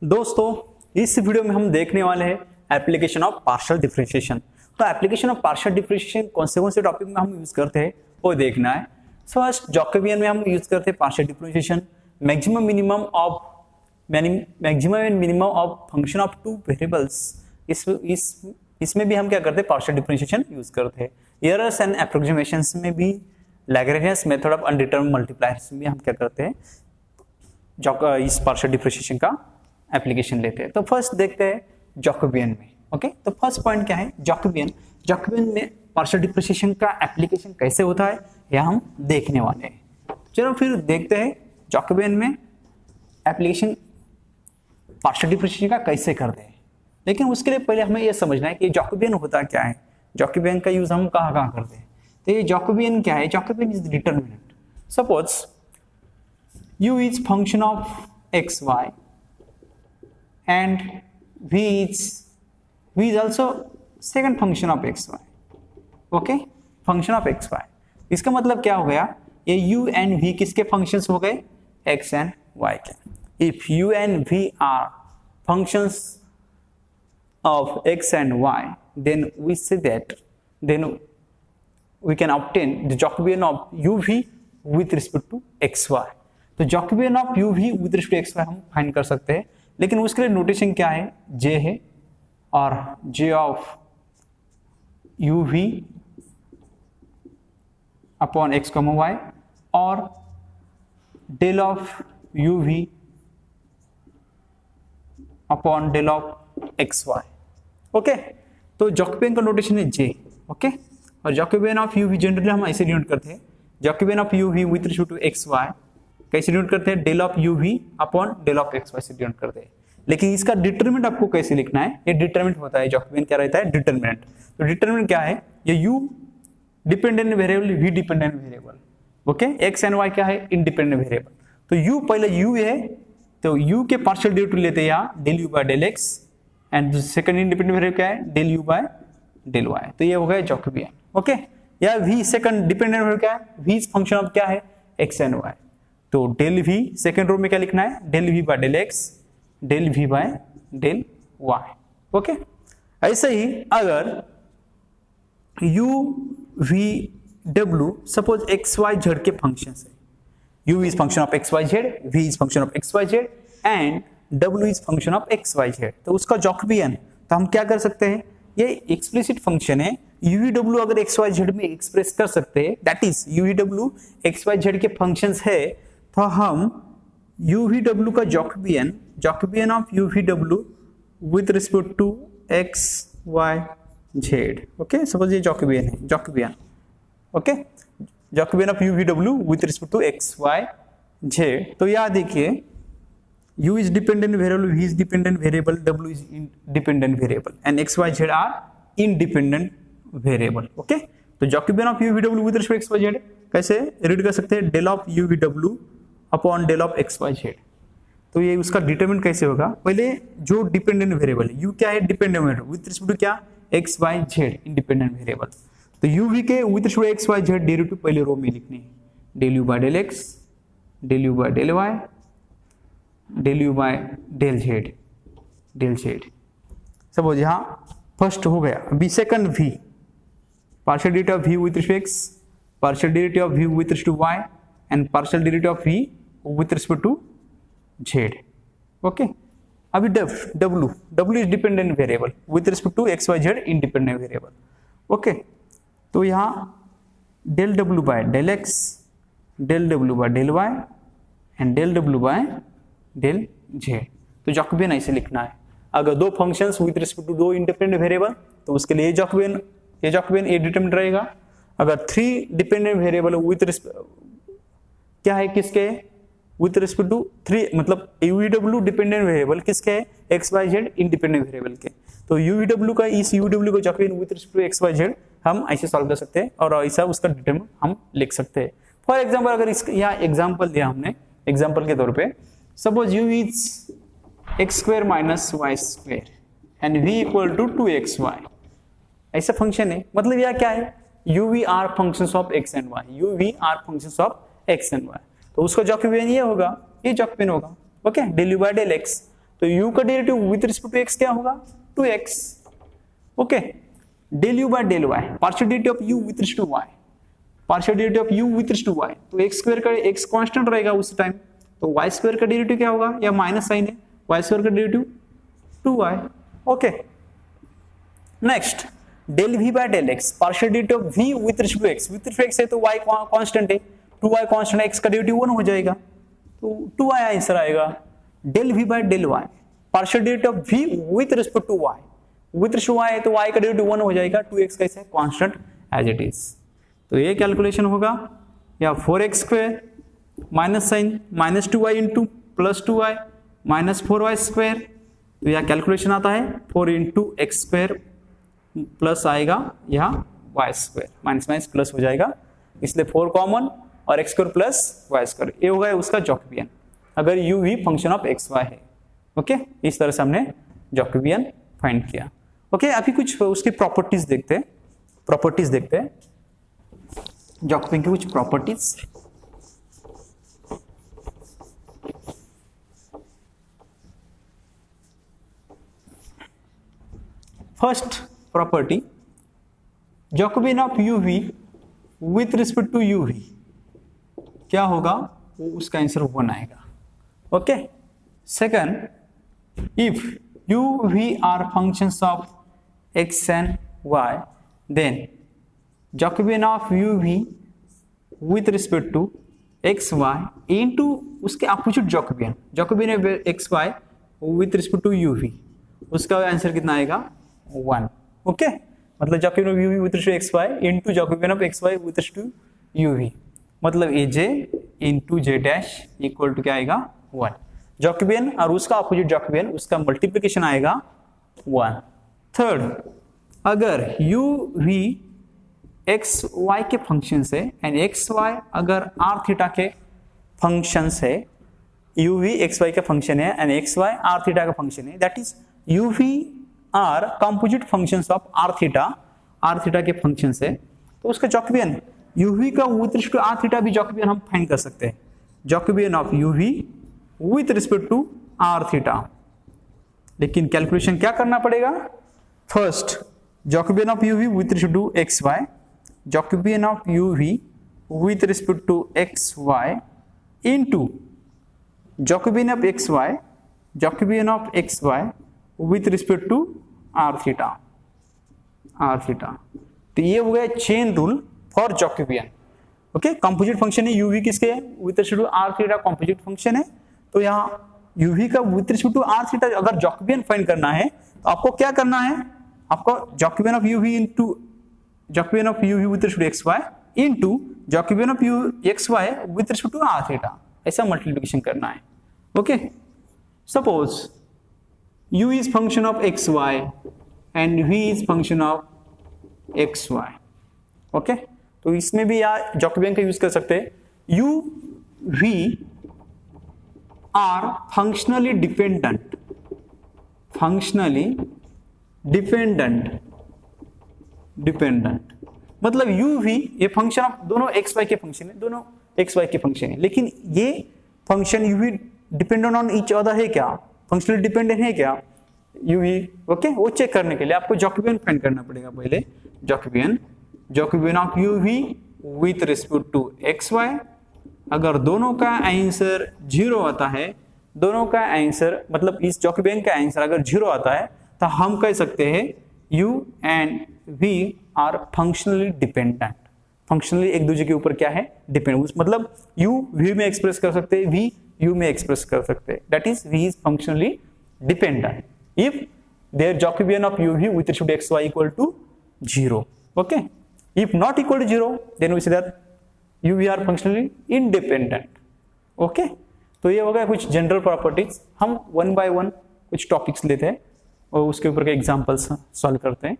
दोस्तों, इस वीडियो में हम देखने वाले हैं एप्लीकेशन ऑफ पार्शियल डिफरेंशिएशन। तो एप्लीकेशन ऑफ पार्शियल डिफरेंशिएशन कौन से टॉपिक में हम यूज करते हैं वो देखना है। फर्स्ट जैकोबियन में हम यूज करते हैं partial differentiation, maximum and minimum of function of two variables. इसमें भी हम क्या करते हैं, पार्शियल डिफरेंशिएशन यूज करते हैं। एरर्स एंड एप्रोक्सीमेशंस में भी, लैग्रेंज मेथड ऑफ अनडिटरमिन्ड मल्टीप्लायर्स में हम क्या करते हैं, इस पार्शियल डिफरेंशिएशन का एप्लीकेशन लेते हैं। तो फर्स्ट देखते हैं जैकोबियन में। ओके, तो फर्स्ट पॉइंट क्या है, जैकोबियन में पार्शियल डिफरेंशिएशन का एप्लीकेशन कैसे होता है यह हम देखने वाले हैं। चलो फिर देखते हैं जैकोबियन में एप्लीकेशन पार्शियल डिफरेंशिएशन का कैसे करते हैं। लेकिन उसके लिए पहले हमें यह समझना है कि जैकोबियन होता क्या है, जैकोबियन का यूज हम कहाँ करते हैं। तो ये जैकोबियन क्या है, Jacobian is determinant. Suppose u is function of xy and v is also second function of xy. okay, function of xy। इसका मतलब क्या हो गया, ये u and v किसके functions हो गए, x and y के। if u and v are functions of x and y, then we say that then we can obtain the Jacobian of uv with respect to xy। तो Jacobian of u भी with respect to x y हम find कर सकते हैं, लेकिन उसके लिए notation क्या है, j है, और j of u v upon x comma y और del of u v upon del of x y. Okay, तो जैकोबियन का नोटेशन है j। ओके, और Jacobian of u v generally हम ऐसे डिनोट करते हैं, Jacobian of u v with respect to x y कैसे डिनोट करते हैं, del of u v upon del of x y से डिनोट करते हैं। लेकिन इसका डिटरमिनेंट आपको कैसे लिखना है, ये डिटरमिनेंट होता है, जैकोबियन क्या रहता है, डिटरमिनेंट। तो डिटरमिनेंट क्या है, ये u dependent variable, v dependent variable. Okay, x and y क्या है, इंडिपेंडेंट वेरिएबल। तो u पहले u है, तो u के पार्शियल डेरिवेटिव लेते हैं यहाँ del u by del x, and second independent variable क्या है, del u by del y। तो ये हो गया जैकोबियन। ओके, या v सेकंड डिपेंडेंट वेरिएबल क्या है, v फंक्शन ऑफ क्या है, x एंड y। तो डेल v सेकेंड रो में क्या लिखना है, del v by del x, del v by del y। Okay, ऐसे ही अगर u v w suppose x y z के फंक्शन है, u is function of x y z, v is function of x y z and w is function of x y z, तो उसका Jacobian. तो हम क्या कर सकते हैं, ये एक्सप्लिसिट फंक्शन है, u v w अगर x y z में एक्सप्रेस कर सकते हैं, that is u v w x y z के फंक्शंस है, तो हम u v w का Jacobian of u v w with respect to x y z। Okay, suppose ये जैकोबियन है, Jacobian. Okay, Jacobian of u v w with respect to x y z। तो याद देखिए, u is dependent variable, v is dependent variable, w is independent variable and x y z are independent variable. Okay, तो Jacobian of u v w with respect to x y z कैसे read कर सकते हैं, del of u v w upon del of x y z. तो ये उसका determinant कैसे होगा, पहले जो डिपेंडेंट वेरिएबल है, u क्या है, dependent variable with respect to क्या, x y z independent variable. तो u v के with respect to x y z derivative पहले रो में लिखनी है, del u by del x, del u by del y, del u by del z। Suppose यहाँ first हो गया, अभी second v, partial derivative of v with respect x, partial derivative of v with respect to y and partial derivative of v with respect to z। Okay, अभी w is dependent variable with respect to x y z independent variable. Okay, तो यहाँ del w by del x, del w by del y and del w by del z। तो Jacobian ऐसे लिखना है, अगर दो functions with respect to दो independent variable तो उसके लिए ये जैकोबियन ये डिटरमिनेंट रहेगा। अगर थ्री डिपेंडेंट वेरिएबल विथ क्या है, किसके, विथ रिस्पेक्ट टू थ्री, मतलब u v w dependent variable किसके है, x y z independent variable के। तो u v w का, इस u w को Jacobian with respect to x y z हम ऐसे सॉल्व कर सकते हैं और ऐसा उसका डिटरमिनेंट हम लिख सकते हैं। फॉर एग्जांपल, अगर इसका यहाँ एग्जांपल दिया हमने, एग्जांपल के तौर पे suppose u is x square minus y square and v equal to 2xy, ऐसा फंक्शन है। मतलब यह क्या है, u v are functions of x and y, u v are functions of x and y। तो उसका जैकोबियन ये होगा, ये जैकोबियन होगा। Okay, del u by del x। तो u का derivative with respect to x क्या होगा 2x। Okay, del u by del y, partial derivative of u with respect to y, partial derivative of u with respect to y, तो x square का x constant रहेगा उस time, तो y square का derivative क्या होगा, या minus sign है, y स्क्वायर का derivative 2y। Okay, next del v by del x, partial derivative of v with respect to x, with respect to x है तो y कांस्टेंट है, 2y कांस्टेंट है, x का डेरिवेटिव 1 हो जाएगा, तो 2y आंसर आएगा। Del v by del y, partial derivative of v with respect to y, with respect to y है तो y का डेरिवेटिव 1 हो जाएगा, 2x कैसे कांस्टेंट एज इट इज, तो ये कैलकुलेशन होगा, या 4x square minus sign minus 2y into plus 2y minus 4y square, तो यह कैलकुलेशन आता है 4 इंटू एक्स स्क्वायर प्लस आएगा यहाँ y square, minus minus plus हो जाएगा, इसलिए 4 कॉमन और x square plus y square, ये होगा उसका जैकोबियन अगर u v function of x y है। ओके, इस तरह से हमने जैकोबियन फाइंड किया। ओके, अभी कुछ उसकी प्रॉपर्टीज देखते हैं, जैकोबियन की कुछ properties. First property, Jacobian of u v with respect to u v क्या होगा, वो उसका आंसर 1 आएगा। Okay, second, if u v are functions of x and y, then Jacobian of u v with respect to x y into उसके opposite Jacobian of x y with respect to u v, उसका answer कितना आएगा 1। Okay, मतलब Jacobian of u v with respect to x y into Jacobian of x y with respect to u v, मतलब aj into J dash equal to क्या आएगा 1। Jacobian और उसका opposite Jacobian, उसका मल्टीप्लिकेशन आएगा 1। थर्ड, अगर u v x y के function से एंड एक्स वाई अगर आर थीटा के फंक्शन है, u v एक्स वाई का फंक्शन है and x y r theta का फंक्शन है, that is u v are composite functions of r theta के फंक्शन है, तो उसका जैकोबियन u v का with respect to r theta भी जैकोबियन हम फाइंड कर सकते हैं, Jacobian of u v with respect to r theta. लेकिन कैलकुलेशन क्या करना पड़ेगा, first Jacobian of u v with respect to x y, Jacobian of u v with respect to x y into Jacobian of x y with respect to r theta. तो ये हो गया chain rule for Jacobian. Okay, composite function है u v किसके with respect to r theta composite function है, तो यहाँ u v का with respect to r theta अगर जैकोबियन फाइंड करना है तो आपको क्या करना है, आपको Jacobian of u v into Jacobian of u v with respect to x y into Jacobian of x y with respect to r theta, ऐसा मल्टीप्लिकेशन करना है। Okay, suppose u is function of x y and v is function of x y। Okay, तो इसमें भी यार Jacobian का use कर सकते हैं, u v are functionally dependent, मतलब u v ये फंक्शन ऑफ दोनों x y के फंक्शन है, लेकिन ये function u v dependent on each other है क्या, फंक्शनली डिपेंडेंट है क्या u v। ओके, वो चेक करने के लिए आपको जैकोबियन फाइंड करना पड़ेगा पहले, Jacobian of u v with respect to x y, अगर दोनों का आंसर 0 आता है, दोनों का आंसर मतलब इस जैकोबियन का आंसर अगर 0 आता है तो हम कह सकते हैं u and v are functionally dependent, functionally एक दूसरे के ऊपर क्या है डिपेंड, मतलब u v में एक्सप्रेस कर सकते हैं, v u में एक्सप्रेस कर सकते हैं, that is v is functionally dependent if their Jacobian of u v with respect to x y equal to 0। okay, if not equal to 0 then we say that u v are functionally independent। okay, तो ये हो गया कुछ general properties. हम 1 by 1 कुछ topics लेते हैं और उसके ऊपर के एग्जांपल्स सॉल्व करते हैं।